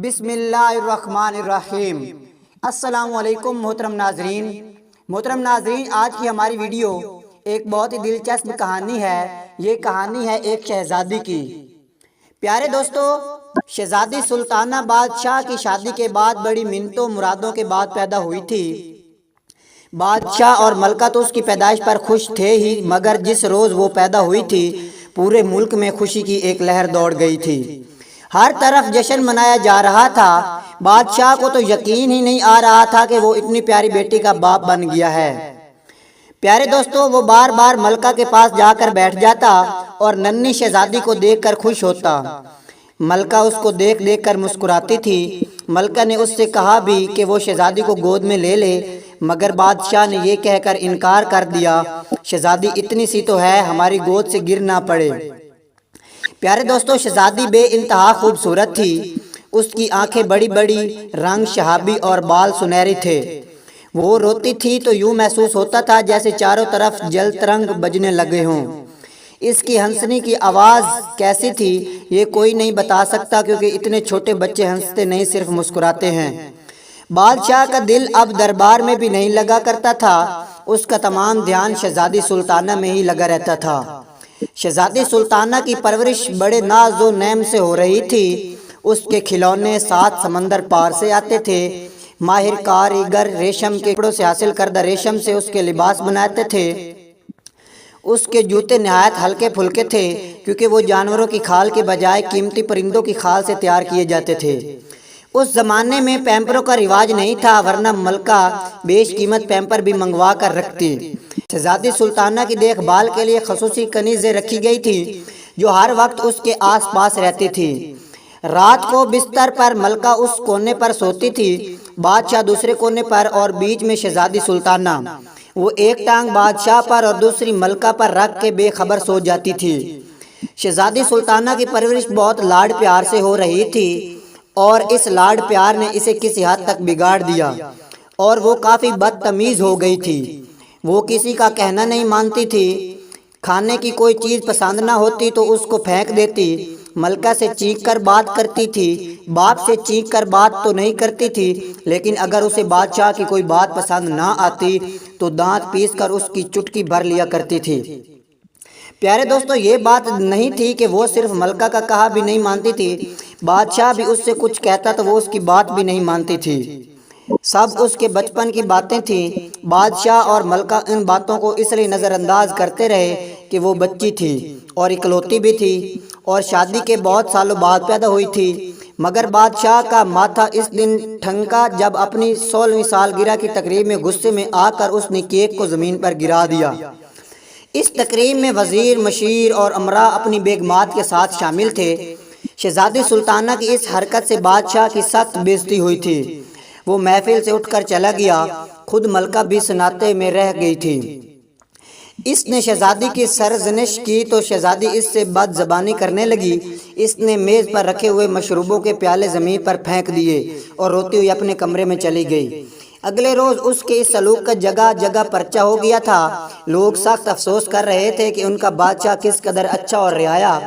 بسم اللہ الرحمن الرحیم۔ السلام علیکم محترم ناظرین، آج کی ہماری ویڈیو ایک بہت ہی دلچسپ کہانی ہے۔ یہ کہانی ہے ایک شہزادی کی۔ پیارے دوستو، شہزادی سلطانہ بادشاہ کی شادی کے بعد بڑی منتوں مرادوں کے بعد پیدا ہوئی تھی۔ بادشاہ اور ملکہ تو اس کی پیدائش پر خوش تھے ہی، مگر جس روز وہ پیدا ہوئی تھی پورے ملک میں خوشی کی ایک لہر دوڑ گئی تھی۔ ہر طرف جشن منایا جا رہا تھا۔ بادشاہ کو تو یقین ہی نہیں آ رہا تھا کہ وہ اتنی پیاری بیٹی کا باپ بن گیا ہے۔ پیارے دوستو، وہ بار بار ملکہ کے پاس جا کر بیٹھ جاتا اور ننھی شہزادی کو دیکھ کر خوش ہوتا۔ ملکہ اس کو دیکھ کر مسکراتی تھی۔ ملکہ نے اس سے کہا بھی کہ وہ شہزادی کو گود میں لے لے، مگر بادشاہ نے یہ کہہ کر انکار کر دیا، شہزادی اتنی سی تو ہے، ہماری گود سے گر نہ پڑے۔ پیارے دوستو، شہزادی بے انتہا خوبصورت تھی۔ اس کی آنکھیں بڑی بڑی، رنگ شہابی اور بال سنہری تھے۔ وہ روتی تھی تو یوں محسوس ہوتا تھا جیسے چاروں طرف جل ترنگ بجنے لگے ہوں۔ اس کی ہنسنے کی آواز کیسی تھی یہ کوئی نہیں بتا سکتا، کیونکہ اتنے چھوٹے بچے ہنستے نہیں، صرف مسکراتے ہیں۔ بادشاہ کا دل اب دربار میں بھی نہیں لگا کرتا تھا۔ اس کا تمام دھیان شہزادی سلطانہ میں ہی لگا رہتا تھا۔ شہزادی سلطانہ کی پرورش بڑے ناز و نعم سے ہو رہی تھی۔ اس کے کھلونے 7 سمندر پار سے آتے تھے۔ ماہر کاریگر ریشم کے کپڑوں سے حاصل کردہ ریشم سے اس کے لباس بناتے تھے۔ اس کے جوتے نہایت ہلکے پھلکے تھے، کیونکہ وہ جانوروں کی کھال کے بجائے قیمتی پرندوں کی کھال سے تیار کیے جاتے تھے۔ اس زمانے میں پیمپروں کا رواج نہیں تھا، ورنہ ملکہ بیش قیمت پیمپر بھی منگوا کر رکھتی۔ شہزادی سلطانہ کی دیکھ بھال کے لیے خصوصی کنیزیں رکھی گئی تھی، جو ہر وقت اس کے آس پاس رہتی تھی۔ رات کو بستر پر ملکہ اس کونے پر سوتی تھی، بادشاہ دوسرے کونے پر، اور بیچ میں شہزادی سلطانہ۔ وہ ایک ٹانگ بادشاہ پر اور دوسری ملکہ پر رکھ کے بے خبر سو جاتی تھی۔ شہزادی سلطانہ کی پرورش بہت لاڈ پیار سے ہو رہی تھی، اور اس لاڈ پیار نے اسے کسی حد تک بگاڑ دیا، اور وہ کافی بدتمیز ہو گئی تھی۔ وہ کسی کا کہنا نہیں مانتی تھی۔ کھانے کی کوئی چیز پسند نہ ہوتی تو اس کو پھینک دیتی۔ ملکہ سے چیخ کر بات کرتی تھی، باپ سے چیخ کر بات تو نہیں کرتی تھی، لیکن اگر اسے بادشاہ کی کوئی بات پسند نہ آتی تو دانت پیس کر اس کی چٹکی بھر لیا کرتی تھی۔ پیارے دوستو، یہ بات نہیں تھی کہ وہ صرف ملکہ کا کہا بھی نہیں مانتی تھی، بادشاہ بھی اس سے کچھ کہتا تو وہ اس کی بات بھی نہیں مانتی تھی۔ سب اس کے بچپن کی باتیں تھیں۔ بادشاہ اور ملکہ ان باتوں کو اس لیے نظر انداز کرتے رہے کہ وہ بچی تھی اور اکلوتی بھی تھی، اور شادی کے بہت سالوں بعد پیدا ہوئی تھی۔ مگر بادشاہ کا ماتھا اس دن ٹھنکا جب اپنی 16ویں سالگرہ کی تقریب میں غصے میں آ کر اس نے کیک کو زمین پر گرا دیا۔ اس تقریب میں وزیر، مشیر اور امراء اپنی بیگمات کے ساتھ شامل تھے۔ شہزادی سلطانہ کی اس حرکت سے بادشاہ کی سخت بے عزتی ہوئی تھی۔ وہ محفل سے اٹھ کر چلا گیا، خود ملکہ بھی سناٹے میں رہ گئی تھی۔ اس نے شہزادی کی سرزنش کی تو شہزادی اس سے بد زبانی کرنے لگی۔ اس نے میز پر رکھے ہوئے مشروبوں کے پیالے زمین پر پھینک دیے اور روتی ہوئی اپنے کمرے میں چلی گئی۔ اگلے روز اس کے اس سلوک کا جگہ جگہ پرچہ ہو گیا تھا۔ لوگ سخت افسوس کر رہے تھے کہ ان کا بادشاہ کس قدر اچھا اور رعایا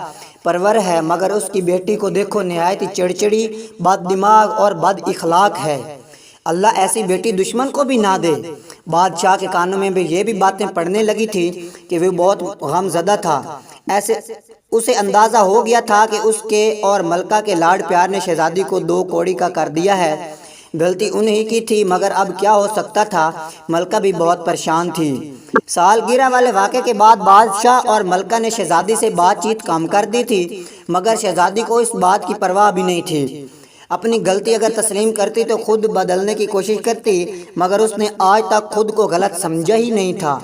پرور ہے، مگر اس کی بیٹی کو دیکھو، نہایت ہی چڑچڑی، بد دماغ اور بد اخلاق ہے۔ اللہ ایسی بیٹی دشمن کو بھی نہ دے۔ بادشاہ کے کانوں میں بھی یہ بھی باتیں پڑنے لگی تھی کہ وہ بہت غم زدہ تھا۔ ایسے اسے اندازہ ہو گیا تھا کہ اس کے اور ملکہ کے لاڈ پیار نے شہزادی کو 2 کوڑی کا کر دیا ہے۔ غلطی انہی کی تھی، مگر اب کیا ہو سکتا تھا؟ ملکہ بھی بہت پریشان تھی۔ سالگرہ والے واقعے کے بعد بادشاہ اور ملکہ نے شہزادی سے بات چیت کم کر دی تھی، مگر شہزادی کو اس بات کی پرواہ بھی نہیں تھی۔ اپنی غلطی اگر تسلیم کرتی تو خود بدلنے کی کوشش کرتی، مگر اس نے آج تک خود کو غلط سمجھا ہی نہیں تھا۔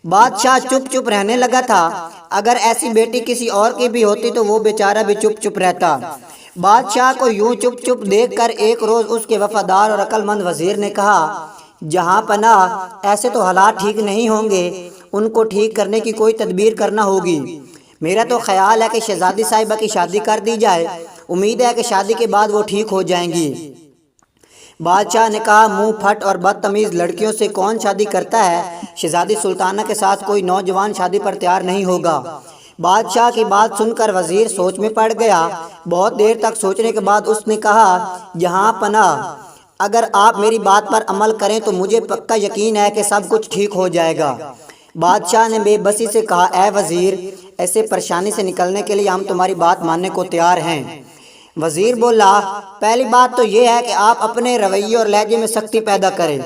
بادشاہ چپ چپ رہنے لگا تھا۔ اگر ایسی بیٹی کسی اور کی بھی ہوتی تو وہ بیچارہ بھی چپ چپ رہتا۔ بادشاہ کو یوں چپ چپ دیکھ کر ایک روز اس کے وفادار اور عقل مند وزیر نے کہا، جہاں پناہ، ایسے تو حالات ٹھیک نہیں ہوں گے، ان کو ٹھیک کرنے کی کوئی تدبیر کرنا ہوگی۔ میرا تو خیال ہے کہ شہزادی صاحبہ کی شادی کر دی جائے، امید ہے کہ شادی کے بعد وہ ٹھیک ہو جائیں گی۔ بادشاہ نے کہا، منہ پھٹ اور بدتمیز لڑکیوں سے کون شادی کرتا ہے؟ شہزادی سلطانہ کے ساتھ کوئی نوجوان شادی پر تیار نہیں ہوگا۔ بادشاہ کی بات سن کر وزیر سوچ میں پڑ گیا۔ بہت دیر تک سوچنے کے بعد اس نے کہا، یہاں پناہ، اگر آپ میری بات پر عمل کریں تو مجھے پکا یقین ہے کہ سب کچھ ٹھیک ہو جائے گا۔ بادشاہ نے بے بسی سے کہا، اے وزیر، ایسے پریشانی سے نکلنے کے لیے ہم تمہاری بات ماننے کو تیار ہیں۔ وزیر بولا، پہلی بات تو یہ ہے کہ آپ اپنے رویے اور لہجے میں سختی پیدا کریں۔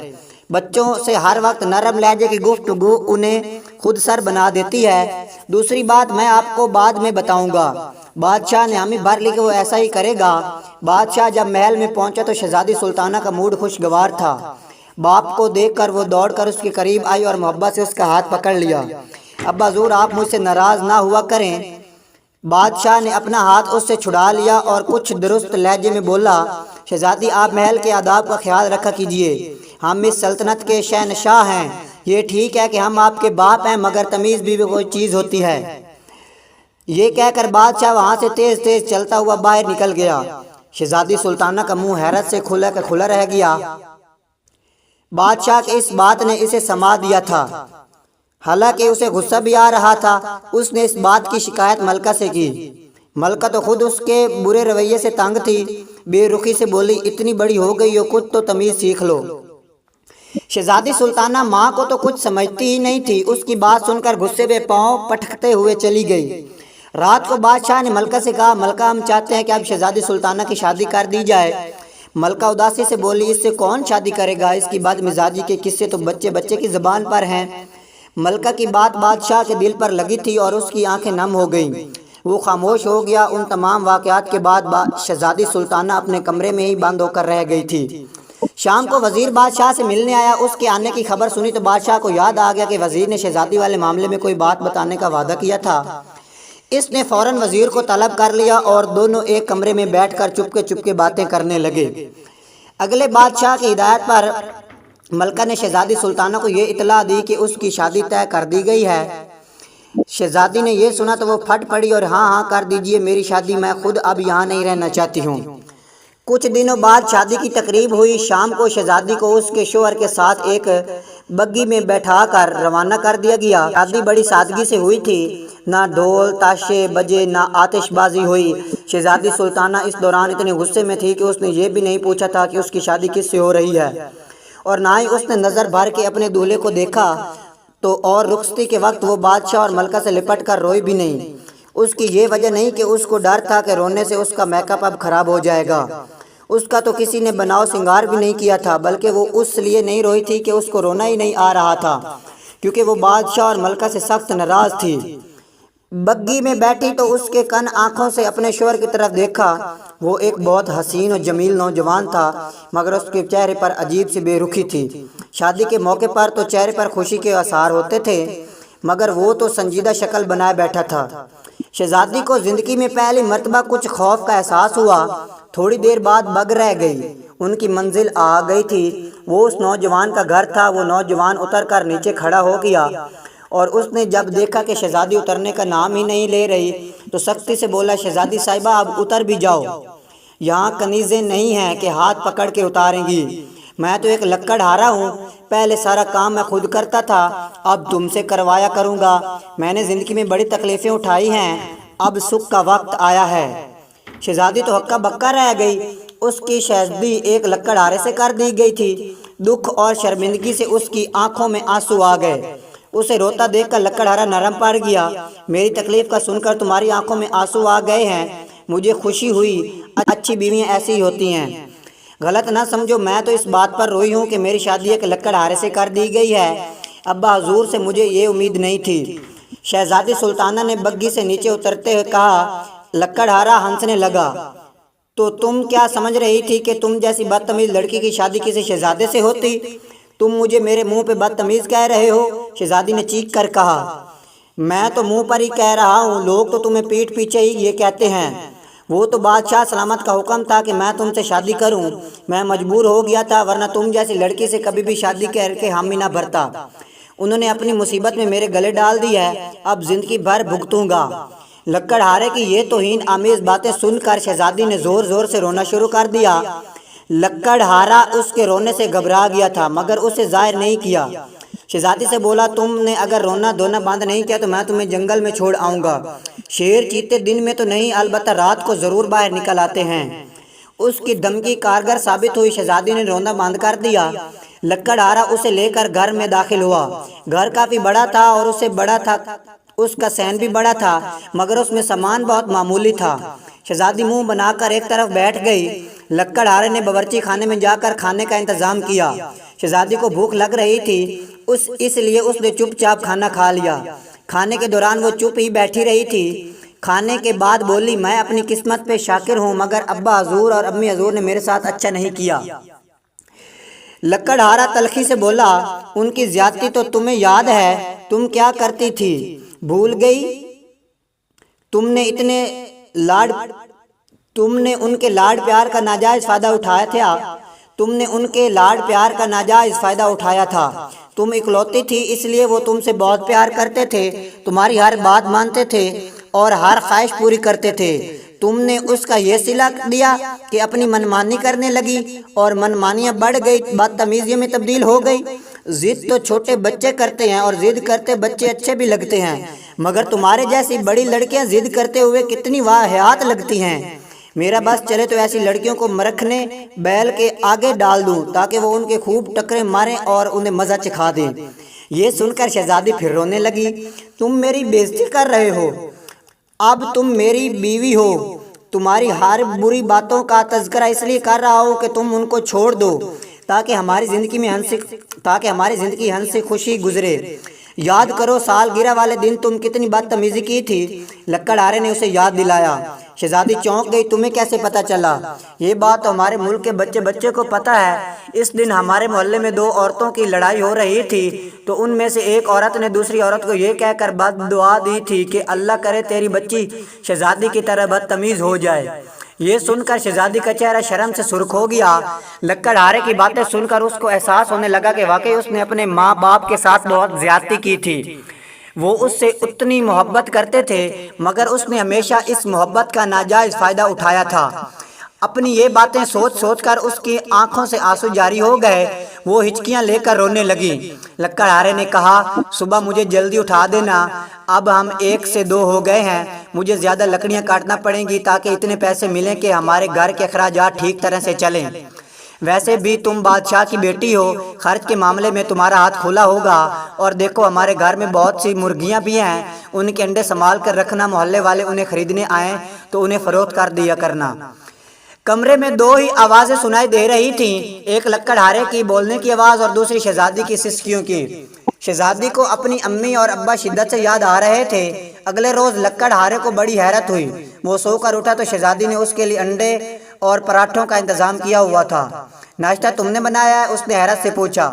بچوں سے ہر وقت نرم لہجے کی گفتگو انہیں خود سر بنا دیتی ہے۔ دوسری بات میں آپ کو بعد میں بتاؤں گا۔ بادشاہ نے ہمیں بھر لی کہ وہ ایسا ہی کرے گا۔ بادشاہ جب محل میں پہنچا تو شہزادی سلطانہ کا موڈ خوشگوار تھا۔ باپ کو دیکھ کر وہ دوڑ کر اس کے قریب آئی اور محبت سے اس کا ہاتھ پکڑ لیا۔ ابا حضور، آپ مجھ سے ناراض نہ ہوا کریں۔ بادشاہ نے اپنا ہاتھ اس سے چھڑا لیا اور کچھ درست لہجے میں بولا، شہزادی، آپ محل کے آداب کا خیال رکھا کیجیے۔ ہم اس سلطنت کے شہنشاہ ہیں۔ یہ ٹھیک ہے کہ ہم آپ کے باپ ہیں، مگر تمیز بھی کوئی چیز ہوتی ہے۔ یہ کہہ کر بادشاہ وہاں سے تیز تیز چلتا ہوا باہر نکل گیا۔ شہزادی سلطانہ کا منہ حیرت سے کھلا رہ گیا۔ بادشاہ کی اس بات نے اسے سما دیا تھا، حالانکہ اسے غصہ بھی آ رہا تھا۔ اس نے اس بات کی شکایت ملکہ سے کی۔ ملکہ تو خود اس کے برے رویے سے تنگ تھی۔ بے رخی سے بولی، اتنی بڑی ہو گئی ہو، کچھ تو تمیز سیکھ لو۔ شہزادی سلطانہ ماں کو تو کچھ سمجھتی ہی نہیں تھی۔ اس کی بات سن کر غصے میں پاؤں پٹکتے ہوئے چلی گئی۔ رات کو بادشاہ نے ملکہ سے کہا، ملکہ، ہم چاہتے ہیں کہ اب شہزادی سلطانہ کی شادی کر دی جائے۔ ملکہ اداسی سے بولی، اس سے کون شادی کرے گا؟ اس کی بد مزاجی کے قصے تو بچے بچے کی زبان پر ہیں۔ ملکہ کی بات بادشاہ کے دل پر لگی تھی اور اس کی آنکھیں نم ہو گئیں۔ وہ خاموش ہو گیا۔ ان تمام واقعات کے بعد شہزادی سلطانہ اپنے کمرے میں ہی بند ہو کر رہ گئی تھی۔ شام کو وزیر بادشاہ سے ملنے آیا۔ اس کے آنے کی خبر سنی تو بادشاہ کو یاد آ گیا کہ وزیر نے شہزادی والے معاملے میں کوئی بات بتانے کا وعدہ کیا تھا۔ اس نے فوراً وزیر کو طلب کر لیا اور دونوں ایک کمرے میں بیٹھ کر چپکے باتیں کرنے لگے۔ اگلے بادشاہ کی ہدایت پر ملکہ نے شہزادی سلطانہ کو یہ اطلاع دی کہ اس کی شادی طے کر دی گئی ہے۔ شہزادی نے یہ سنا تو وہ پھٹ پڑی اور ہاں ہاں کر دیجئے، میری شادی، میں خود اب یہاں نہیں رہنا چاہتی ہوں۔ کچھ دنوں بعد شادی کی تقریب ہوئی۔ شام کو شہزادی کو اس کے شوہر کے ساتھ ایک بگی میں بیٹھا کر روانہ کر دیا گیا۔ شادی بڑی سادگی سے ہوئی تھی۔ نہ ڈھول تاشے بجے، نہ آتش بازی ہوئی۔ شہزادی سلطانہ اس دوران اتنے غصے میں تھی کہ اس نے یہ بھی نہیں پوچھا تھا کہ اس کی شادی کس سے ہو رہی ہے، اور نہ ہی اس نے نظر بھر کے اپنے دولہے کو دیکھا تو اور رخصتی کے وقت وہ بادشاہ اور ملکہ سے لپٹ کر روئی بھی نہیں۔ اس کی یہ وجہ نہیں کہ اس کو ڈر تھا کہ رونے سے اس کا میک اپ اب خراب ہو جائے گا۔ اس کا تو کسی نے بناؤ سنگار بھی نہیں کیا تھا، بلکہ وہ اس لیے نہیں روئی تھی کہ اس کو رونا ہی نہیں آ رہا تھا، کیونکہ وہ بادشاہ اور ملکہ سے سخت ناراض تھی۔ بگی میں بیٹھی تو اس کے کن آنکھوں سے اپنے شوہر کی طرف دیکھا۔ وہ ایک بہت حسین اور جمیل نوجوان تھا، مگر اس کے چہرے پر عجیب سی بے رخی تھی۔ شادی کے موقع پر تو چہرے پر خوشی کے آثار ہوتے تھے، مگر وہ تو سنجیدہ شکل بنائے بیٹھا تھا۔ شہزادی کو زندگی میں پہلی مرتبہ کچھ خوف کا احساس ہوا۔ تھوڑی دیر بعد بگ رہ گئی۔ ان کی منزل آ گئی تھی۔ وہ اس نوجوان کا گھر تھا۔ وہ نوجوان اتر کر نیچے کھڑا ہو گیا اور اس نے جب دیکھا کہ شہزادی اترنے کا نام ہی نہیں لے رہی تو سختی سے بولا، شہزادی صاحبہ، اب اتر بھی جاؤ، یہاں کنیزیں نہیں ہیں کہ ہاتھ پکڑ کے اتاریں گی۔ میں تو ایک لکڑ ہارا ہوں، پہلے سارا کام میں خود کرتا تھا، اب تم سے کروایا کروں گا۔ میں نے زندگی میں بڑی تکلیفیں اٹھائی ہیں، اب سکھ کا وقت آیا ہے۔ شہزادی تو ہکا بکا رہ گئی۔ اس کی شہزادی ایک لکڑ ہارے سے کر دی گئی تھی۔ دکھ اور شرمندگی سے اس کی آنکھوں میں آنسو آ گئے۔ اسے روتا دیکھ کر لکڑہارا نرم پڑ گیا۔ میری تکلیف کا سن کر تمہاری آنکھوں میں آنسو آ گئے ہیں، مجھے خوشی ہوئی۔ اچھی بیویاں ایسی ہی ہوتی ہیں، غلط نہ سمجھو، میں تو اس بات پر روئی ہوں کہ میری شادی ایک لکڑہارے سے کر دی گئی ہے۔ ابا حضور سے مجھے یہ امید نہیں تھی۔ شہزادی سلطانہ نے بگی سے نیچے اترتے ہوئے کہا۔ لکڑہارا ہنسنے لگا، تو تم کیا سمجھ رہی تھی کہ تم جیسی بدتمیز لڑکی کی شادی کسی شہزادے سے ہوتی؟ تم مجھے میرے منہ پہ بدتمیز کہہ رہے ہو؟ شہزادی نے چیخ کر کہا۔ میں تو منہ پر ہی کہہ رہا ہوں، لوگ تو تمہیں پیٹھ پیچھے ہی یہ کہتے ہیں۔ وہ تو بادشاہ سلامت کا حکم تھا کہ میں تم سے شادی کروں، میں مجبور ہو گیا تھا، ورنہ تم جیسی لڑکی سے کبھی بھی شادی کر کے ہم ہی نہ بھرتا۔ انہوں نے اپنی مصیبت میں میرے گلے ڈال دی ہے، اب زندگی بھر بھگتوں گا۔ لکڑہارے کی یہ توہین آمیز باتیں سن کر شہزادی نے زور زور سے رونا شروع کر دیا۔ لکڑہارا اس کے رونے سے گھبرا گیا تھا، مگر اسے ظاہر نہیں کیا۔ شہزادی سے بولا تم نے اگر رونا دھونا بند نہیں کیا تو میں تمہیں جنگل میں چھوڑ آؤں گا۔ شیر چیتے دن میں تو نہیں البتہ رات کو ضرور باہر نکل آتے ہیں۔ اس کی دھمکی کارگر ثابت ہوئی۔ شہزادی نے رونا بند کر دیا۔ لکڑہارا اسے لے کر گھر میں داخل ہوا۔ گھر کافی بڑا تھا اور اسے بڑا تھا، اس کا صحن بھی بڑا تھا، مگر اس میں سامان بہت معمولی تھا۔ شہزادی منہ بنا کر ایک طرف بیٹھ گئی۔ لکڑہارے نے باورچی خانے میں جا کر کھانے کا انتظام کیا۔ شہزادی کو بھوک لگ رہی تھی، اس لیے اس نے چپ چاپ کھانا کھا لیا۔ کھانے کے دوران وہ چپ ہی بیٹھی رہی تھی۔ کھانے کے بعد بولی میں اپنی قسمت پہ شاکر ہوں، مگر ابا حضور اور امی حضور نے میرے ساتھ اچھا نہیں کیا۔ لکڑہارا تلخی سے بولا ان کی زیادتی تو تمہیں یاد ہے، تم کیا کرتی تھی، بھول گئی؟ تم نے ان کے لاڈ پیار کا ناجائز فائدہ اٹھایا تھا۔ تم نے ان کے لاڈ پیار کا ناجائز فائدہ اٹھایا تھا۔ تم اکلوتی تھی، اس لیے وہ تم سے بہت پیار کرتے تھے، تمہاری ہر بات مانتے تھے اور ہر خواہش پوری کرتے تھے۔ تم نے اس کا یہ صلہ دیا کہ اپنی منمانی کرنے لگی اور منمانیاں بڑھ گئی، بدتمیزیوں میں تبدیل ہو گئی۔ ضد تو چھوٹے بچے کرتے ہیں اور ضد کرتے بچے اچھے بھی لگتے ہیں، مگر تمہارے جیسی بڑی لڑکیاں ضد کرتے ہوئے کتنی واہیات لگتی ہیں۔ میرا بس چلے تو ایسی لڑکیوں کو مرکھنے بیل کے آگے ڈال دوں تاکہ وہ ان کے خوب ٹکرے ماریں اور انہیں مزہ چکھا دیں۔ یہ سن کر شہزادی پھر رونے لگی۔ تم میری بےزتی کر رہے ہو، اب تم میری بیوی ہو، تمہاری ہر بری باتوں کا تذکرہ اس لیے کر رہا ہوں کہ تم ان کو چھوڑ دو تاکہ ہماری زندگی ہنسی خوشی گزرے۔ یاد کرو سالگرہ والے دن تم کتنی بدتمیزی کی تھی۔ لکڑہارے نے اسے یاد دلایا۔ شہزادی چونک گئی، تمہیں کیسے پتا چلا؟ یہ بات تو ہمارے ملک کے بچے کو پتا ہے۔ اس دن ہمارے محلے میں 2 عورتوں کی لڑائی ہو رہی تھی تو ان میں سے ایک عورت نے دوسری عورت کو یہ کہہ کر بد دعا دی تھی کہ اللہ کرے تیری بچی شہزادی کی طرح بدتمیز ہو جائے۔ یہ سن کر شہزادی کا چہرہ شرم سے سرخ ہو گیا۔ لکڑہارے کی باتیں سن کر اس کو احساس ہونے لگا کہ واقعی اس نے اپنے ماں باپ کے ساتھ بہت زیادتی کی تھی۔ وہ اس سے اتنی محبت کرتے تھے، مگر اس نے ہمیشہ اس محبت کا ناجائز فائدہ اٹھایا تھا۔ اپنی یہ باتیں سوچ کر اس کی آنکھوں سے آنسو جاری ہو گئے۔ وہ ہچکیاں لے کر رونے لگی۔ لکڑہارے نے کہا صبح مجھے جلدی اٹھا دینا، اب ہم 1 سے 2 ہو گئے ہیں، مجھے زیادہ لکڑیاں کاٹنا پڑیں گی تاکہ اتنے پیسے ملیں کہ ہمارے گھر کے اخراجات ٹھیک طرح سے چلیں۔ ویسے بھی تم بادشاہ کی بیٹی ہو، خرچ کے معاملے میں تمہارا ہاتھ کھلا ہوگا، اور دیکھو ہمارے گھر میں بہت سی مرغیاں بھی ہیں، ان کے انڈے سنبھال کر رکھنا، محلے والے انہیں خریدنے آئیں تو انہیں فروخت کر دیا کرنا۔ کمرے میں 2 ہی آوازیں سنائی دے رہی تھیں، ایک لکڑہارے کی بولنے کی آواز اور دوسری شہزادی کی سسکیوں کی۔ شہزادی کو اپنی امی اور ابا شدت سے یاد آ رہے تھے۔ اگلے روز لکڑہارے کو بڑی حیرت ہوئی۔ وہ سو کر اٹھا تو شہزادی نے اس کے لیے انڈے اور پراٹھوں کا انتظام کیا ہوا تھا۔ ناشتہ تم نے بنایا ہے؟ اس نے حیرت سے پوچھا۔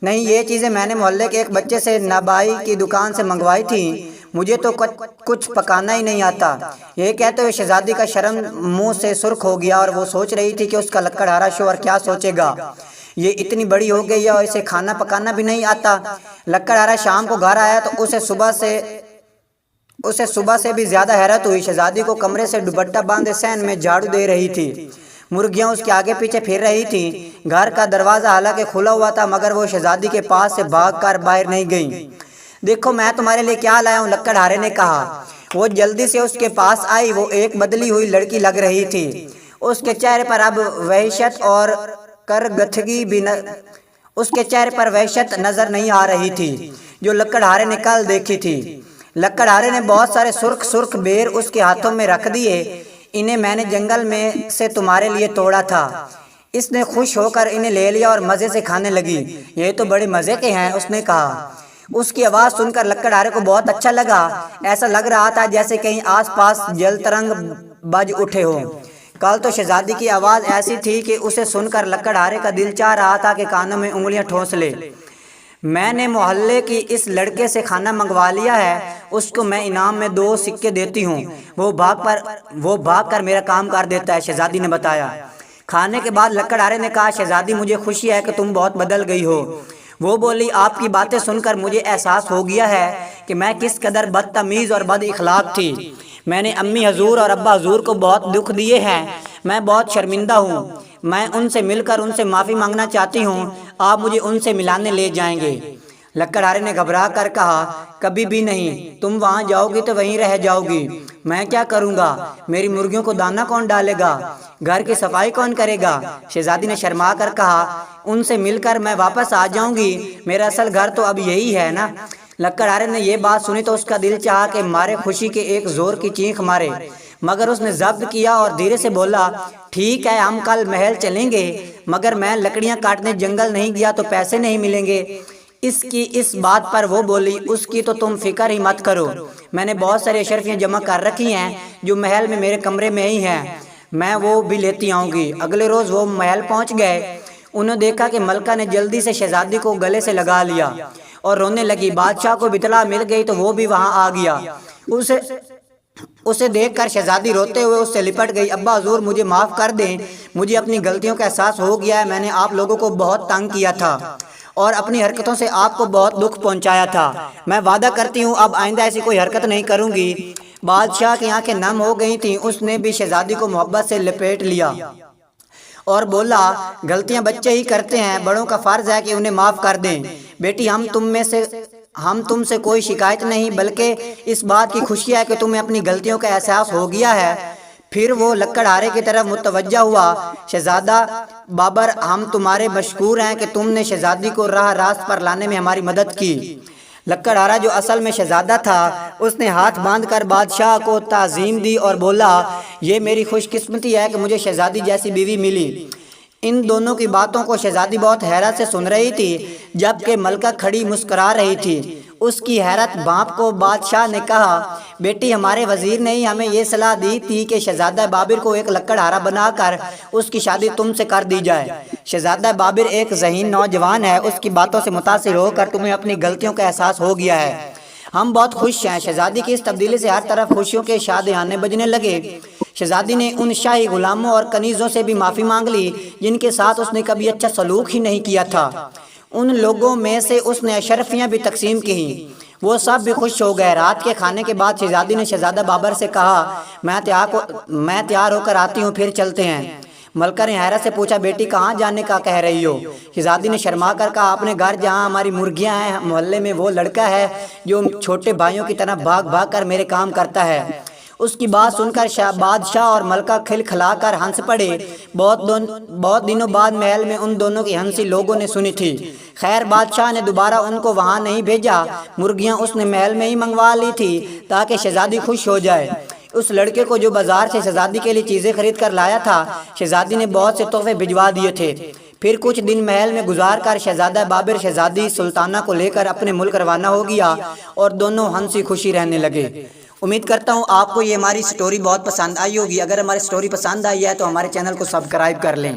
نہیں، یہ چیزیں میں نے محلے کے ایک بچے سے نابائی کی دکان سے منگوائی تھیں، مجھے تو کچھ پکانا ہی نہیں آتا۔ یہ کہتے ہوئے شہزادی کا شرم منہ سے سرخ ہو گیا اور وہ سوچ رہی تھی کہ اس کا لکڑہارا شوہر کیا سوچے گا، یہ اتنی بڑی ہو گئی ہے اور اسے کھانا پکانا بھی نہیں آتا۔ لکڑہارا شام کو گھر آیا تو اسے صبح سے بھی زیادہ حیرت ہوئی۔ شہزادی کو کمرے سے دوپٹہ باندھے صحن میں جھاڑو دے رہی تھی، مرغیاں اس کے آگے پیچھے پھر رہی تھیں۔ گھر کا دروازہ حالانکہ کھلا ہوا تھا، مگر وہ شہزادی کے پاس سے بھاگ کر باہر نہیں گئیں۔ دیکھو میں تمہارے لیے کیا لایا ہوں، لکڑہارے نے کہا۔ وہ جلدی سے اس کے پاس آئی۔ وہ ایک بدلی ہوئی لڑکی لگ رہی تھی۔ اس کے چہرے پر اب وحشت اور وحشت نظر نہیں آ رہی تھی جو لکڑہارے نے کل دیکھی تھی۔ لکڑہارے نے بہت سارے سرخ بیر اس کے ہاتھوں میں رکھ دیے۔ انہیں میں نے جنگل میں سے تمہارے لیے توڑا تھا۔ اس نے خوش ہو کر انہیں لے لیا اور مزے سے کھانے لگی۔ یہ تو بڑے مزے کے ہیں، اس نے کہا۔ اس کی آواز سن کر لکڑہارے کو بہت اچھا لگا۔ ایسا لگ رہا تھا جیسے کہیں آس پاس جل ترنگ بج اٹھے ہوں۔ کل تو شہزادی کی آواز ایسی تھی کہ اسے سن کر لکڑہارے کا دل چاہ رہا تھا کہ کانوں میں انگلیاں ٹھونس لے۔ میں نے محلے کی اس لڑکے سے کھانا منگوا لیا ہے، اس کو میں انعام میں 2 سکے دیتی ہوں، وہ بھاگ کر میرا کام کر دیتا ہے، شہزادی نے بتایا۔ کھانے کے بعد لکڑہارے نے کہا شہزادی مجھے خوشی ہے کہ تم بہت بدل گئی ہو۔ وہ بولی آپ کی باتیں سن کر مجھے احساس ہو گیا ہے کہ میں کس قدر بدتمیز اور بد اخلاق تھی۔ میں نے امی حضور اور ابا حضور کو بہت دکھ دیے ہیں، میں بہت شرمندہ ہوں۔ میں ان سے مل کر ان سے معافی مانگنا چاہتی ہوں، آپ مجھے ان سے ملانے لے جائیں گے؟ لکڑہارے نے گھبرا کر کہا کبھی بھی نہیں، تم وہاں جاؤ گی تو وہیں رہ جاؤ گی، میں کیا کروں گا؟ میری مرغیوں کو دانہ کون ڈالے گا؟ گھر کی صفائی کون کرے گا؟ شہزادی نے شرما کر کہا ان سے مل کر میں واپس آ جاؤں گی، میرا اصل گھر تو اب یہی ہے نا۔ لکڑہارے نے یہ بات سنی تو اس کا دل چاہا کہ مارے خوشی کے ایک زور کی چیخ مارے، مگر اس نے ضبط کیا اور دھیرے سے بولا ٹھیک ہے ہم کل محل چلیں گے، مگر میں لکڑیاں کاٹنے جنگل نہیں گیا تو پیسے نہیں ملیں گے۔ اس بات پر وہ بولی اس کی تو تم فکر ہی مت کرو، میں نے بہت ساری اشرفیاں جمع کر رکھی ہیں جو محل میں میرے کمرے میں ہی ہیں، میں وہ بھی لیتی آؤں گی۔ اگلے روز وہ محل پہنچ گئے، انہوں دیکھا کہ ملکہ نے جلدی سے شہزادی کو گلے سے لگا لیا اور رونے لگی۔ بادشاہ کو اطلاع مل گئی تو وہ بھی وہاں آ گیا، اسے دیکھ کر شہزادی روتے ہوئے اس سے لپٹ گئی۔ ابا حضور مجھے معاف کر دیں، مجھے اپنی غلطیوں کا احساس ہو گیا ہے، میں نے آپ لوگوں کو بہت تنگ کیا تھا اور اپنی حرکتوں سے آپ کو بہت دکھ پہنچایا تھا، میں وعدہ کرتی ہوں اب آئندہ ایسی کوئی حرکت نہیں کروں گی۔ بادشاہ کی آنکھیں نم ہو گئی تھیں، اس نے بھی شہزادی کو محبت سے لپیٹ لیا اور بولا غلطیاں بچے ہی کرتے ہیں، بڑوں کا فرض ہے کہ انہیں معاف کر دیں۔ بیٹی ہم تم سے کوئی شکایت نہیں، بلکہ اس بات کی خوشی ہے کہ تمہیں اپنی غلطیوں کا احساس ہو گیا ہے۔ پھر وہ لکڑہارے کی طرف متوجہ ہوا، شہزادہ بابر ہم تمہارے مشکور ہیں کہ تم نے شہزادی کو راہ راست پر لانے میں ہماری مدد کی۔ لکڑہارا جو اصل میں شہزادہ تھا، اس نے ہاتھ باندھ کر بادشاہ کو تعظیم دی اور بولا یہ میری خوش قسمتی ہے کہ مجھے شہزادی جیسی بیوی ملی۔ ان دونوں کی باتوں کو شہزادی بہت حیرت سے سن رہی تھی، جبکہ ملکہ کھڑی مسکرا رہی تھی۔ اس کی حیرت بھانپ کو بادشاہ نے کہا بیٹی ہمارے وزیر نے ہمیں یہ صلاح دی تھی کہ شہزادہ بابر کو ایک لکڑہارا بنا کر اس کی شادی تم سے کر دی جائے۔ شہزادہ بابر ایک ذہین نوجوان ہے، اس کی باتوں سے متاثر ہو کر تمہیں اپنی غلطیوں کا احساس ہو گیا ہے، ہم بہت خوش ہیں۔ شہزادی کی اس تبدیلی سے ہر طرف خوشیوں کے شادیانے بجنے لگے۔ شہزادی نے ان شاہی غلاموں اور کنیزوں سے بھی معافی مانگ لی جن کے ساتھ اس نے کبھی اچھا سلوک ہی نہیں کیا تھا، ان لوگوں میں سے اس نے اشرفیاں بھی تقسیم کی، وہ سب بھی خوش ہو گئے۔ رات کے کھانے کے بعد شہزادی نے شہزادہ بابر سے کہا میں تیار ہو کر آتی ہوں، پھر چلتے ہیں۔ ملکہ نے حیرت سے پوچھا بیٹی کہاں جانے کا کہہ رہی ہو؟ شہزادی نے شرما کر کہا اپنے گھر جہاں ہماری مرغیاں ہیں، محلے میں وہ لڑکا ہے جو چھوٹے بھائیوں کی طرح بھاگ بھاگ کر میرے کام کرتا ہے۔ اس کی بات سن کر بادشاہ اور ملکہ کھلکھلا کر ہنس پڑے، بہت دنوں بعد محل میں ان دونوں کی ہنسی لوگوں نے سنی تھی۔ خیر بادشاہ نے دوبارہ ان کو وہاں نہیں بھیجا، مرغیاں اس نے محل میں ہی منگوا لی تھی تاکہ شہزادی خوش ہو جائے۔ اس لڑکے کو جو بازار سے شہزادی کے لیے چیزیں خرید کر لایا تھا، شہزادی نے بہت سے تحفے بھجوا دیے تھے۔ پھر کچھ دن محل میں گزار کر شہزادہ بابر شہزادی سلطانہ کو لے کر اپنے ملک روانہ ہو گیا اور دونوں ہنسی خوشی رہنے لگے۔ امید کرتا ہوں آپ کو یہ ہماری سٹوری بہت پسند آئی ہوگی۔ اگر ہماری سٹوری پسند آئی ہے تو ہمارے چینل کو سبسکرائب کر لیں۔